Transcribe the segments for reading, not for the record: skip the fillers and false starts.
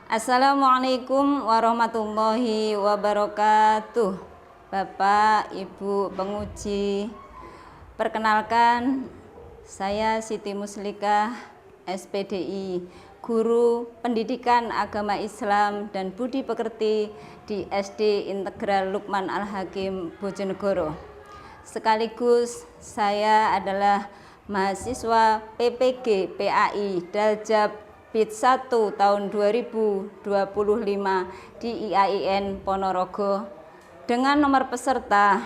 Assalamualaikum warahmatullahi wabarakatuh. Bapak, Ibu penguji, perkenalkan saya Siti Muslikah, SPDI, Guru Pendidikan Agama Islam dan Budi Pekerti di SD Integral Lukman Al-Hakim, Bojonegoro. Sekaligus saya adalah mahasiswa PPG PAI Daljab PIT 1 tahun 2025 di IAIN Ponorogo dengan nomor peserta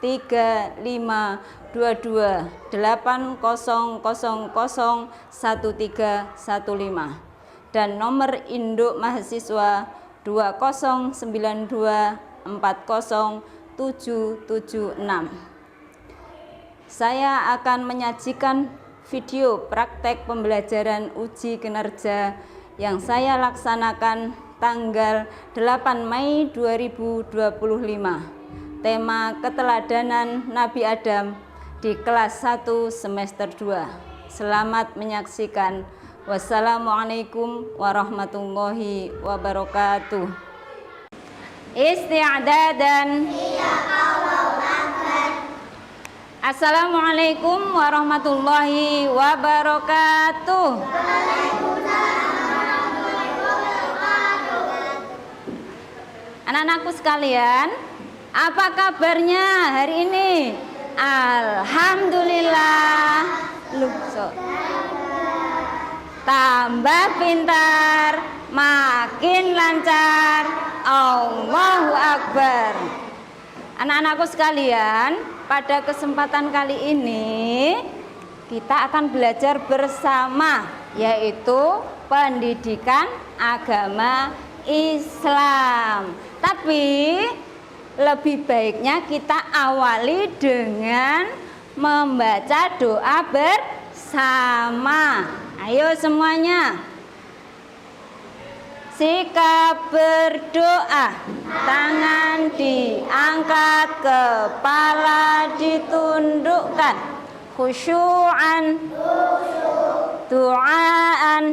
352280001315 dan nomor induk mahasiswa 209240776. Saya akan menyajikan video praktek pembelajaran uji kinerja yang saya laksanakan tanggal 8 Mei 2025. Tema keteladanan Nabi Adam di kelas 1 semester 2. Selamat menyaksikan. Wassalamualaikum warahmatullahi wabarakatuh. Isti'dadan. Assalamualaikum warahmatullahi wabarakatuh. Anak-anakku sekalian, apa kabarnya hari ini? Alhamdulillah. Tambah pintar, makin lancar. Allahu Akbar. Anak-anakku sekalian, pada kesempatan kali ini kita akan belajar bersama, yaitu pendidikan agama Islam. Tapi lebih baiknya kita awali dengan membaca doa bersama. Ayo semuanya. Sikap berdoa, tangan diangkat, kepala ditundukkan, khusyu'an, du'aan,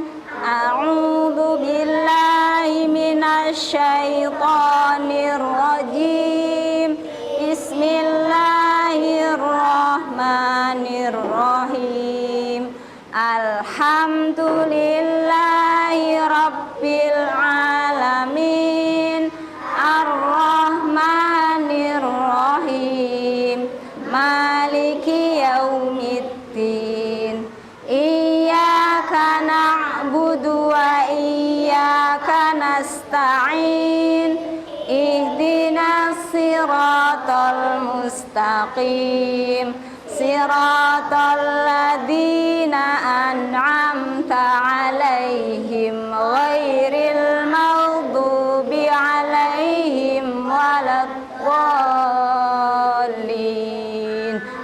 a'udzu billahi minasyaitonir rajim, bismillahirrahmanirrahim, alhamdulillahi rabbil alamin, arrahmanir rahim, maliki yaumiddin, iyyaka na'budu wa iyyaka nasta'in, ihdinas siratal mustaqim, siratal ladzina an'amta 'alaihim ghairil maghdubi 'alaihim waladdallin.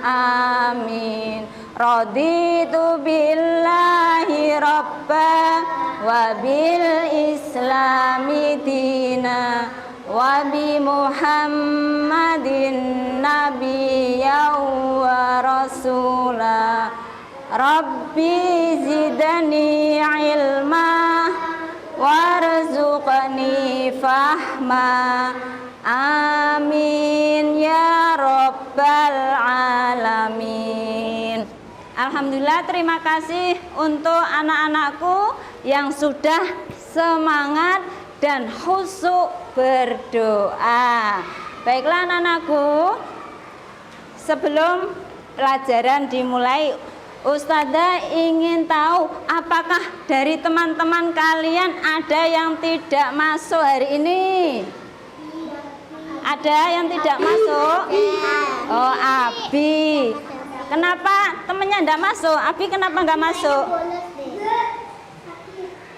Amin. Raditu billahi rabba wa bil islami dina wa bi Muhammadin nabiyyan wa rasula. Rabbi zidni ilma warzuqni fahma. Amin ya rabbal alamin. Alhamdulillah, terima kasih untuk anak-anakku yang sudah semangat dan khusyuk berdoa. Baiklah anak-anakku, sebelum pelajaran dimulai, Ustazah ingin tahu apakah dari teman-teman kalian ada yang tidak masuk hari ini? Ada yang tidak masuk? Oh, Abi. Kenapa temennya tidak masuk? Abi kenapa nggak masuk?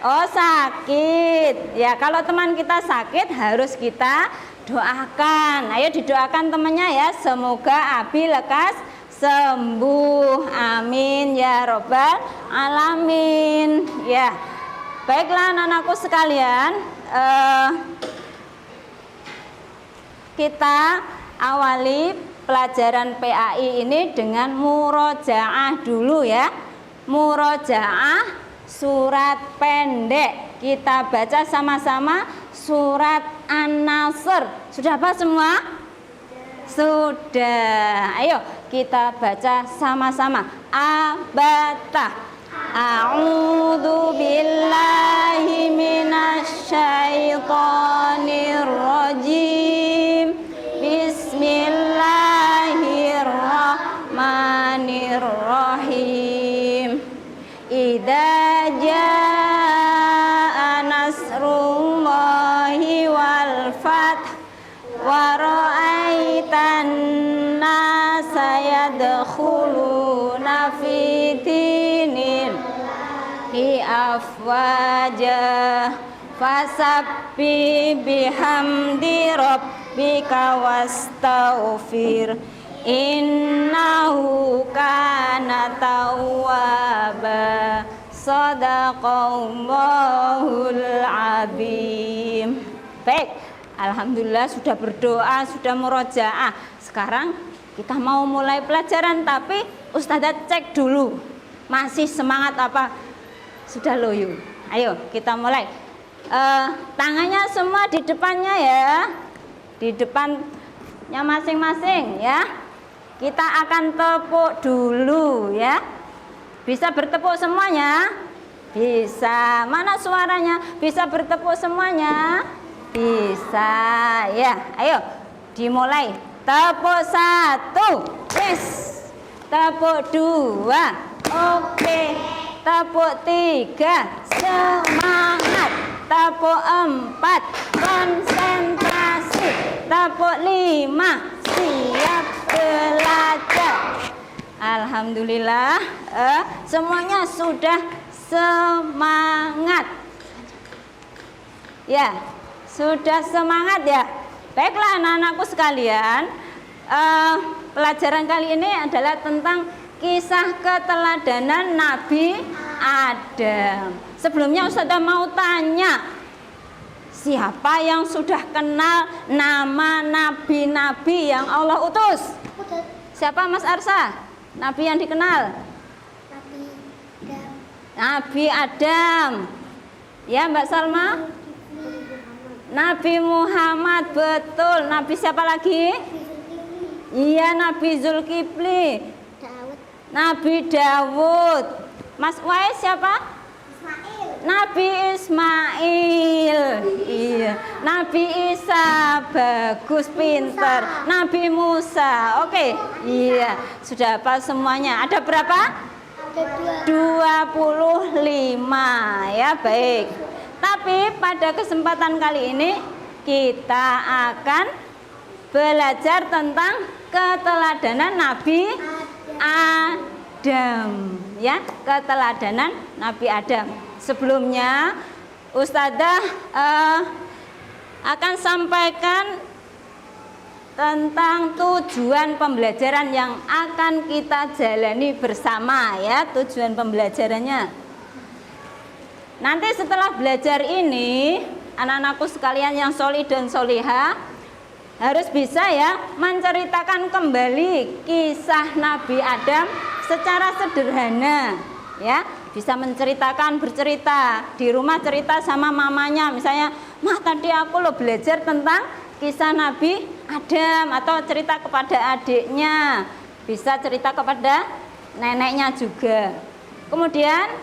Oh, sakit. Ya, kalau teman kita sakit harus kita doakan. Ayo didoakan temannya ya, semoga Abi lekas sembuh. Amin ya robbal alamin. Ya, baiklah anak-anakku sekalian, kita awali pelajaran PAI ini dengan murojaah dulu ya. Murojaah surat pendek. kita baca sama-sama surat An-Nasr. Sudah apa semua? Sudah. Ayo kita baca sama-sama. Abata. A'udzu billahi minasyaitonir rajim. Bismillahirrahmanirrahim. Idza jaa nasrullahi wal fath wa ra'aitan nasa yadkhuluna fi dinillahi afwaja fasabbi bihamdi rabbika wastaghfir innahu kana tawwaba. Shadaqallahul azim. Baik, alhamdulillah sudah berdoa, sudah murojaah. Sekarang kita mau mulai pelajaran, tapi Ustazah cek dulu masih semangat apa? Sudah loyo. Ayo kita mulai. Tangannya semua di depannya ya, di depannya masing-masing ya. Kita akan tepuk dulu ya. Bisa bertepuk semuanya? Bisa. Mana suaranya? Bisa bertepuk semuanya? Bisa ya. Ayo dimulai. Tepuk 1. Yes. Tepuk 2. Oke. Tepuk 3. Semangat. Tepuk 4. Konsentrasi. Tepuk 5. Siap belajar. Alhamdulillah, semuanya sudah semangat. Ya, sudah semangat ya. Baiklah anak-anakku sekalian, pelajaran kali ini adalah tentang kisah keteladanan Nabi Adam. Sebelumnya Ustazah mau tanya, siapa yang sudah kenal nama nabi-nabi yang Allah utus? Siapa Mas Arsa? Nabi yang dikenal? Nabi Adam. Ya Mbak Salma? Nabi Muhammad, betul. Nabi siapa lagi? Iya, Nabi Zulkifli. Nabi Dawud. Mas Wais siapa? Nabi Ismail. Iya. Nabi Isa, bagus, pinter. Nabi Musa. Oke. Iya, sudah hafal semuanya. Ada berapa? Ada 25 ya, baik. Tapi pada kesempatan kali ini kita akan belajar tentang keteladanan Nabi Adam ya, keteladanan Nabi Adam. Sebelumnya Ustazah akan sampaikan tentang tujuan pembelajaran yang akan kita jalani bersama ya, tujuan pembelajarannya. Nanti setelah belajar ini, anak-anakku sekalian yang solih dan solihah harus bisa ya menceritakan kembali kisah Nabi Adam secara sederhana ya. Bisa menceritakan, bercerita di rumah, cerita sama mamanya, misalnya, "Mah, tadi aku lo belajar tentang kisah Nabi Adam," atau cerita kepada adiknya, bisa cerita kepada neneknya juga. Kemudian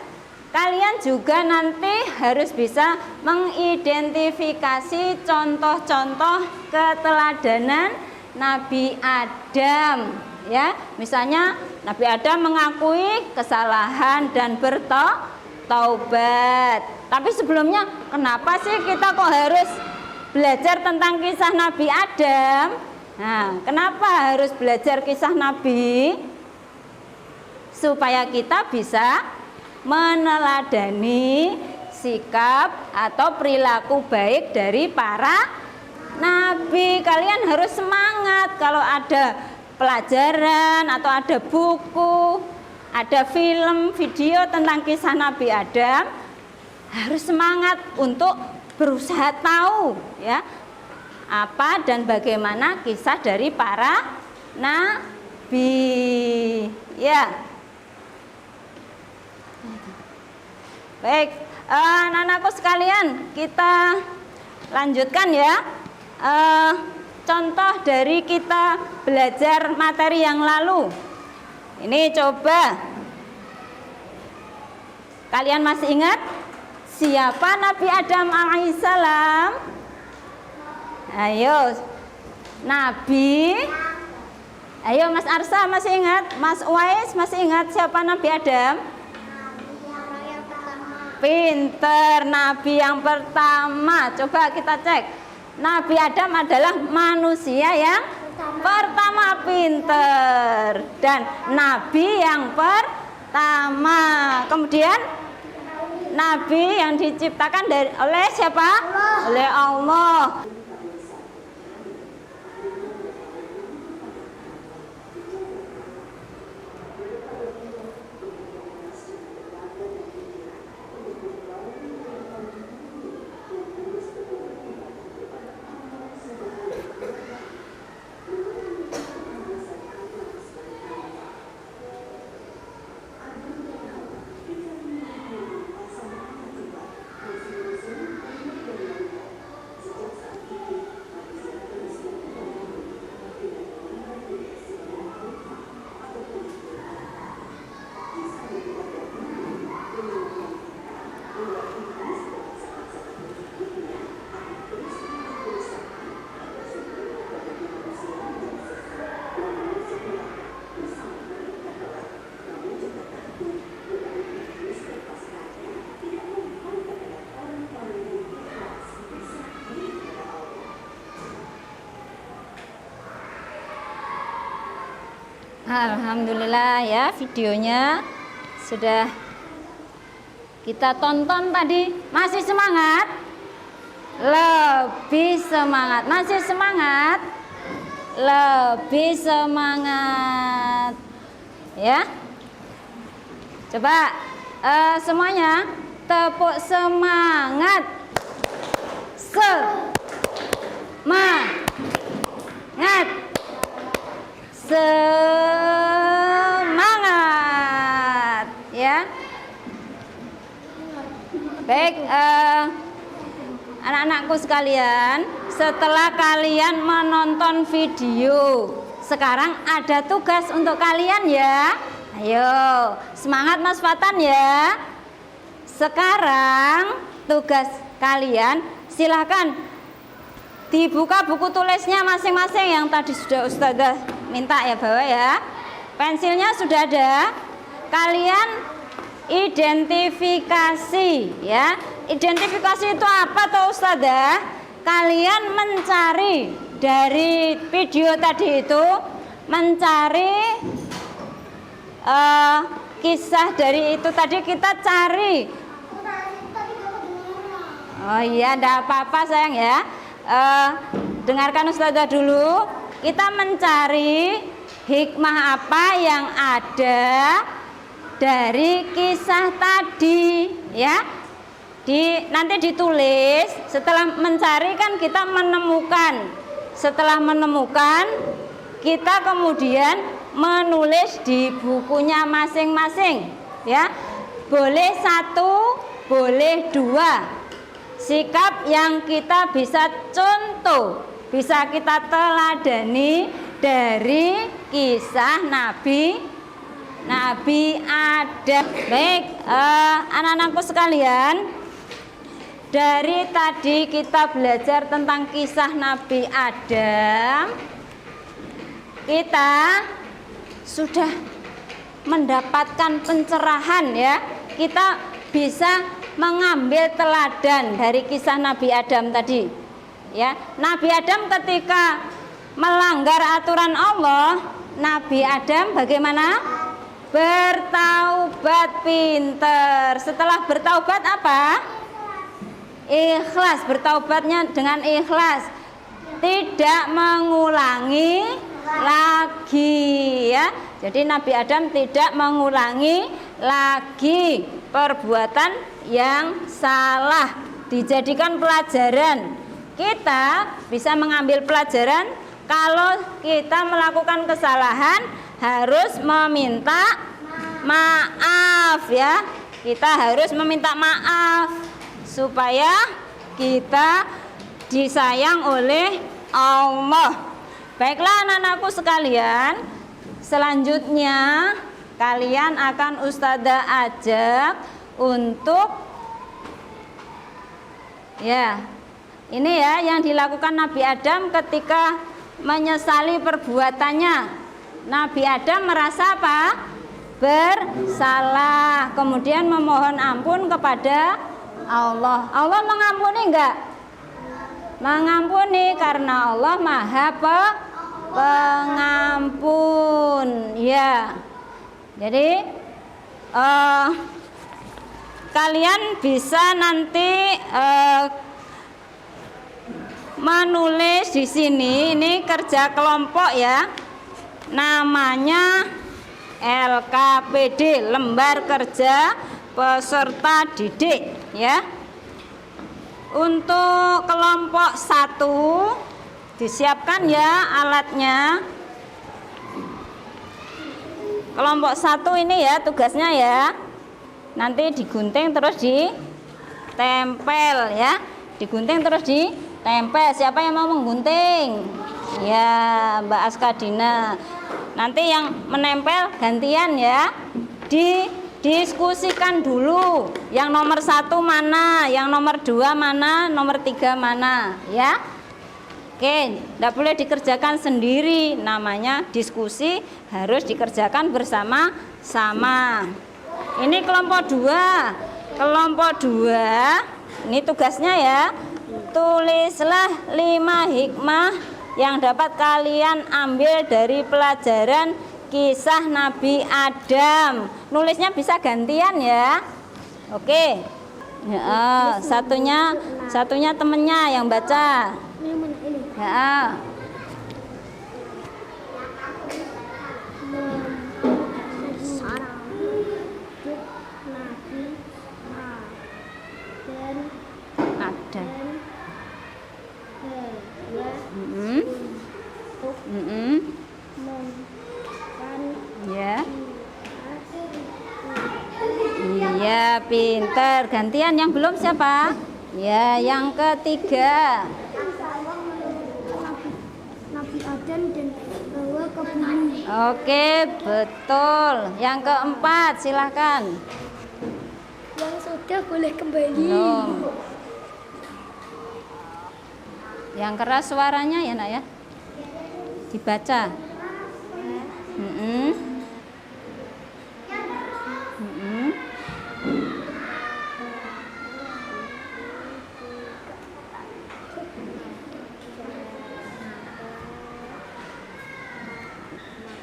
kalian juga nanti harus bisa mengidentifikasi contoh-contoh keteladanan Nabi Adam ya. Misalnya Nabi Adam mengakui kesalahan dan bertaubat. Tapi sebelumnya, kenapa sih kita kok harus belajar tentang kisah Nabi Adam? Nah, kenapa harus belajar kisah Nabi? Supaya kita bisa meneladani sikap atau perilaku baik dari para nabi. Kalian harus semangat kalau ada pelajaran atau ada buku, ada film, video tentang kisah Nabi Adam, harus semangat untuk berusaha tahu ya apa dan bagaimana kisah dari para nabi ya. Baik, Anak-anakku sekalian, kita lanjutkan ya. Contoh dari kita belajar materi yang lalu. Ini coba kalian masih ingat siapa Nabi Adam alaihissalam? Ayo, Nabi. Ayo Mas Arsa masih ingat? Mas Uwais masih ingat siapa Nabi Adam? Pinter, Nabi yang pertama. Coba kita cek. Nabi Adam adalah manusia yang pertama, pinter, dan Nabi yang pertama. Kemudian Nabi yang diciptakan oleh siapa? Oleh Allah. Alhamdulillah ya, videonya sudah kita tonton tadi. Masih semangat? Lebih semangat. Masih semangat? Lebih semangat. Ya. Coba semuanya tepuk semangat. Semangat. Semangat ya. Baik, anak-anakku sekalian, setelah kalian menonton video, sekarang ada tugas untuk kalian ya. Ayo, semangat Mas Fatan ya. Sekarang tugas kalian, silakan dibuka buku tulisnya masing-masing yang tadi sudah Ustazah minta ya, bawa ya. Pensilnya sudah ada. Kalian identifikasi ya. Identifikasi itu apa toh Ustazah? Kalian mencari dari video tadi itu, mencari kisah dari itu tadi kita cari. Oh iya, enggak apa-apa sayang ya. Dengarkan Ustazah dulu. Kita mencari hikmah apa yang ada dari kisah tadi ya. Nanti ditulis. Setelah mencari kan kita menemukan. Setelah menemukan kita kemudian menulis di bukunya masing-masing ya. Boleh 1, boleh 2. Sikap yang kita bisa contoh, bisa kita teladani dari kisah Nabi Adam. Baik, anak-anakku sekalian, dari tadi kita belajar tentang kisah Nabi Adam. Kita sudah mendapatkan pencerahan ya. Kita bisa mengambil teladan dari kisah Nabi Adam tadi ya. Nabi Adam ketika melanggar aturan Allah, Nabi Adam bagaimana? Bertaubat, pinter. Setelah bertaubat apa? Ikhlas. Bertaubatnya dengan ikhlas, tidak mengulangi lagi ya. Jadi Nabi Adam tidak mengulangi lagi perbuatan yang salah, dijadikan pelajaran. Kita bisa mengambil pelajaran kalau kita melakukan kesalahan harus meminta maaf ya. kita harus meminta maaf supaya kita disayang oleh Allah. Baiklah anak-anakku sekalian, selanjutnya kalian akan Ustazah ajak untuk ini yang dilakukan Nabi Adam ketika menyesali perbuatannya. Nabi Adam merasa apa? Bersalah, kemudian memohon ampun kepada Allah. Allah mengampuni enggak? Mengampuni, karena Allah Maha Pengampun. Ya. Jadi kalian bisa nanti menulis di sini. Ini kerja kelompok ya. Namanya LKPD, lembar kerja peserta didik ya. Untuk kelompok 1 disiapkan ya alatnya. Kelompok 1 ini ya tugasnya ya. Nanti digunting terus ditempel ya. Digunting terus ditempel. Siapa yang mau menggunting? Ya, Mbak Askadina. Nanti yang menempel gantian ya. Didiskusikan dulu. Yang nomor 1 mana, yang nomor 2 mana, nomor 3 mana ya. Oke, tidak boleh dikerjakan sendiri. Namanya diskusi, harus dikerjakan bersama-sama. Ini kelompok 2. Kelompok 2 ini tugasnya ya. Tulislah 5 hikmah yang dapat kalian ambil dari pelajaran kisah Nabi Adam. Nulisnya bisa gantian ya. Oke. Ya, satunya temennya yang baca. Ya. Ada. Ya. Iya, pinter. Gantian yang belum siapa? Ya, yang ketiga. Nabi Adam dan Hawa ke bumi. Oke, betul. Yang keempat, silahkan. Yang sudah boleh kembali. Belum. Yang keras suaranya ya nak ya. Dibaca.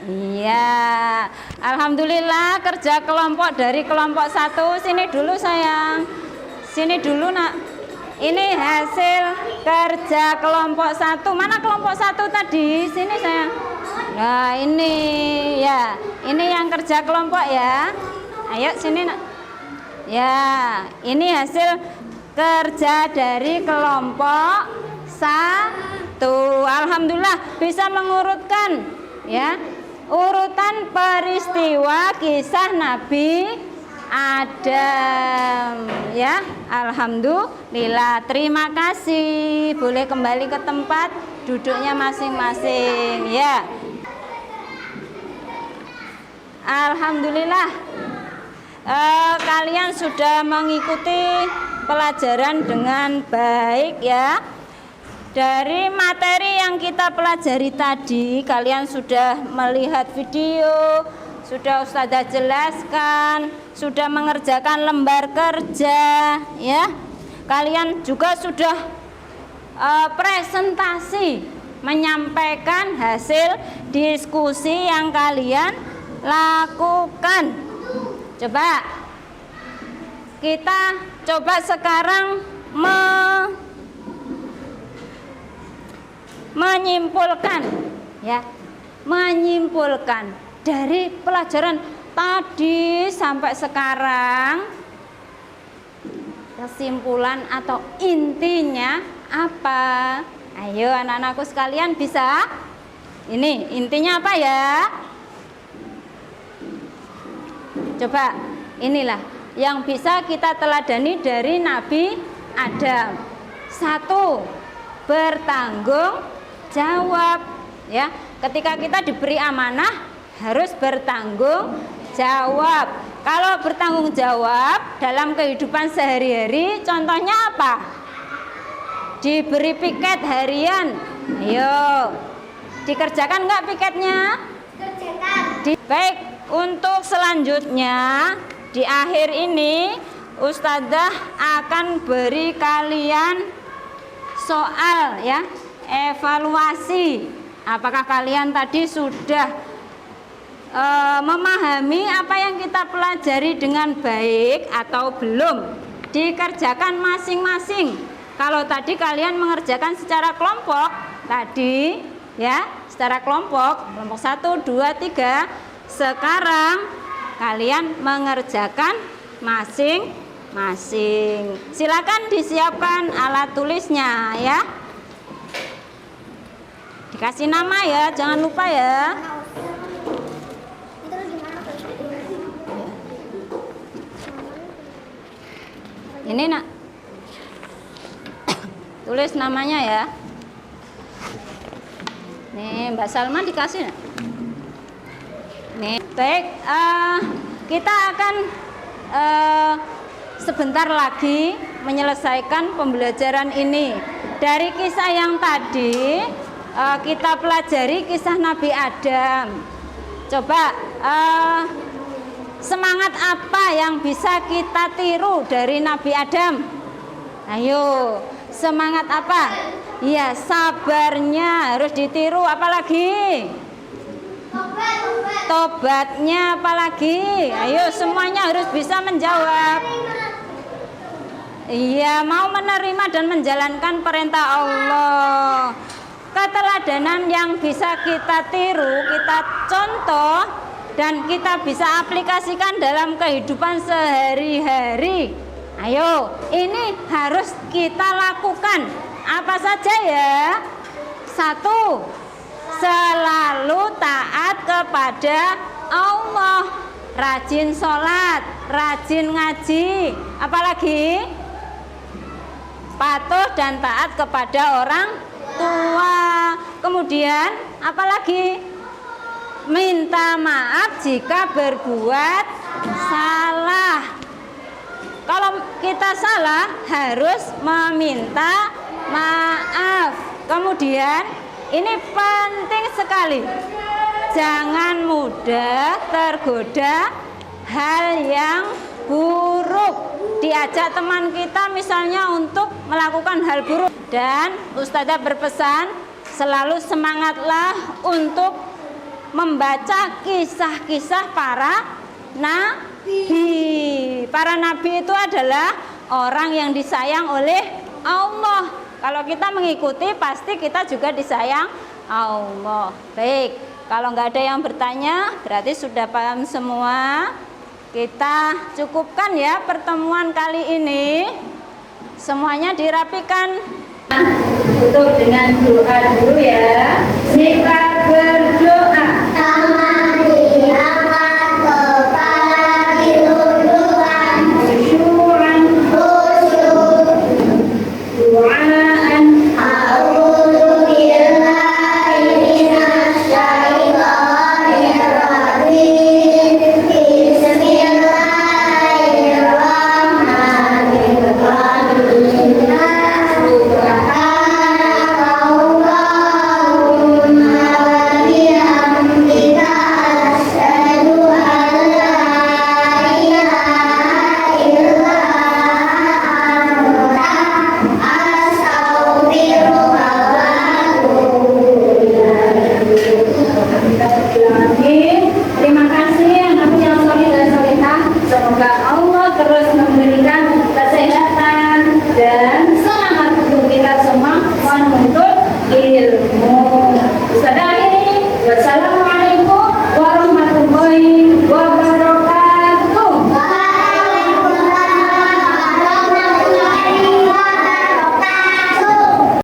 Iya, alhamdulillah kerja kelompok dari kelompok 1. Sini dulu sayang, sini dulu nak. Ini hasil kerja kelompok 1. Mana kelompok 1 tadi? Sini sayang. Nah ini ya, ini yang kerja kelompok ya. Ayo sini nak. Ya, ini hasil kerja dari kelompok 1. Alhamdulillah bisa mengurutkan ya. Urutan peristiwa kisah Nabi Adam ya. Alhamdulillah, terima kasih. Boleh kembali ke tempat duduknya masing-masing ya. Alhamdulillah, kalian sudah mengikuti pelajaran dengan baik ya. Dari materi yang kita pelajari tadi, kalian sudah melihat video, sudah Ustazah jelaskan, sudah mengerjakan lembar kerja ya. Kalian juga sudah presentasi, menyampaikan hasil diskusi yang kalian lakukan. Coba kita sekarang menyimpulkan ya, menyimpulkan dari pelajaran tadi sampai sekarang, kesimpulan atau intinya apa? Ayo anak-anakku sekalian, bisa? Ini intinya apa ya? Coba inilah yang bisa kita teladani dari Nabi Adam? 1, bertanggung jawab, ya. Ketika kita diberi amanah harus bertanggung jawab. Kalau bertanggung jawab dalam kehidupan sehari-hari, contohnya apa? Diberi piket harian, ayo dikerjakan nggak piketnya? Baik, untuk selanjutnya di akhir ini Ustazah akan beri kalian soal, ya, evaluasi. Apakah kalian tadi sudah memahami apa yang kita pelajari dengan baik atau belum? Dikerjakan masing-masing. Kalau tadi kalian mengerjakan secara kelompok tadi, ya, secara kelompok 1, 2, 3. Sekarang kalian mengerjakan masing-masing. Silakan disiapkan alat tulisnya, ya. Dikasih nama ya, jangan lupa ya. Ini nak, tulis namanya ya. Nih Mbak Salma dikasih nak. Nih, baik, kita akan sebentar lagi menyelesaikan pembelajaran ini. Dari kisah yang tadi kita pelajari kisah Nabi Adam. Coba semangat apa yang bisa kita tiru dari Nabi Adam? Ayo, semangat apa? Ya, sabarnya harus ditiru. Apalagi? Tobatnya apalagi? Ayo, semuanya harus bisa menjawab. Iya, mau menerima dan menjalankan perintah Allah. Keteladanan yang bisa kita tiru, kita contoh, dan kita bisa aplikasikan dalam kehidupan sehari-hari. Ayo, ini harus kita lakukan. Apa saja ya? 1, selalu taat kepada Allah, rajin sholat, rajin ngaji. Apalagi? Patuh dan taat kepada orang tua. Kemudian apalagi? Minta maaf jika berbuat salah. Kalau kita salah harus meminta maaf. Kemudian ini penting sekali, jangan mudah tergoda hal yang buruk. Diajak teman kita misalnya untuk melakukan hal buruk, dan Ustazah berpesan selalu semangatlah untuk membaca kisah-kisah para nabi. Para nabi itu adalah orang yang disayang oleh Allah. Kalau kita mengikuti pasti kita juga disayang Allah. Baik, kalau nggak ada yang bertanya berarti sudah paham semua. Kita cukupkan ya pertemuan kali ini. Semuanya dirapikan. Tutup dengan doa dulu ya. Kita berdoa.